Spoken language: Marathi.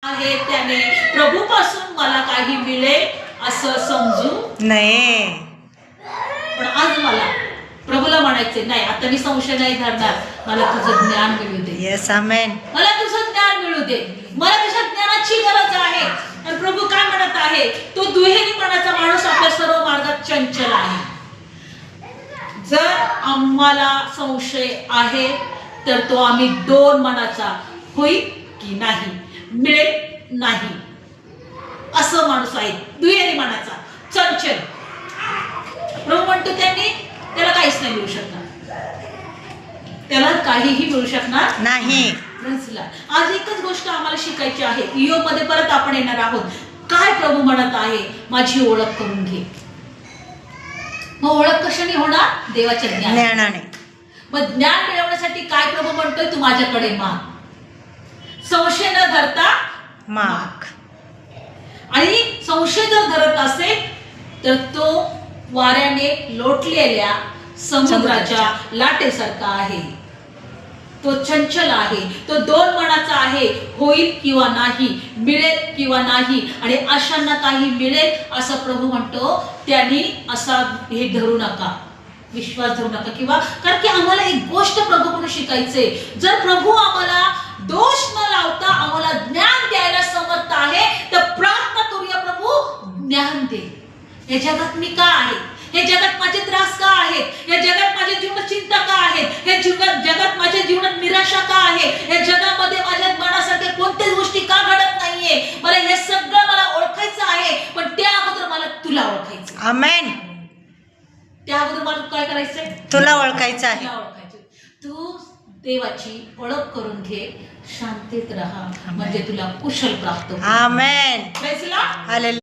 आहे त्याने प्रभूपासून मला काही मिळेल असं समजू नाही. पण आज मला प्रभूला म्हणायचे नाही, आता मी संशय नाही धरणार, मला तुझं ज्ञान मिळू दे. येस आमेन. मला तुझं ज्ञान मिळू दे, मला तुझ्या ज्ञानाची गरज आहे. आणि प्रभू काय म्हणत आहे, तो दुहेरी मनाचा माणूस आपल्या सर्व मार्गात चंचल आहे. जर आम्हाला संशय आहे तर तो आम्ही दोन मनाचा होईल की नाही, मिळेल नाही असं माणूस आहे, दुहेरी मनाचा चंचल. प्रभू म्हणतो त्याला काहीच नाही मिळू शकणार, त्याला काहीही मिळू शकणार नाही. आज एकच गोष्ट आम्हाला शिकायची आहे. योग मध्ये परत आपण येणार आहोत. काय प्रभू म्हणत आहे, माझी ओळख करून घे. मग ओळख कशाने होणार? देवाच्या ज्ञानाने. मग ज्ञान मिळवण्यासाठी काय प्रभू म्हणतोय, तू माझ्याकडे माग, संशय न धरता माग. आणि संशय जर धरत असेल तर तो वाऱ्याने लोटलेल्या समुद्राच्या लाटेसारखा आहे. तो चंचल आहे, तो दोन मनाचा आहे, होईल किंवा नाही, मिळेल किंवा नाही. आणि अशांना काही मिळेल असं प्रभू म्हणतो. त्यांनी असा हे धरू नका, विश्वास धरू नका. किंवा कारण की आम्हाला एक गोष्ट प्रभूकडून शिकायचे, जर प्रभू आम्हाला दोष न लावता आम्हाला ज्ञान द्यायला समर्थ आहे तर प्रार्थना करूया, प्रभू ज्ञान दे. या जगात मी का आहे, हे जगात माझे त्रास का आहेत, या जगात माझ्या जीवनात चिंता का आहेत, हे जगात माझ्या जीवनात निराशा का आहे, या जगामध्ये माझ्या मनासारख्या कोणत्याच गोष्टी का घडत नाहीये. मला हे सगळं मला ओळखायचं आहे, पण त्या अगोदर मला तुला ओळखायचं. आमेन. त्या अगोदर मला काय करायचंय, तुला ओळखायचं आहे. तू देवाची ओळख करून घे, शांतीत राहा, म्हणजे तुला कुशल प्राप्त होईल. आमेन. हालेलुया.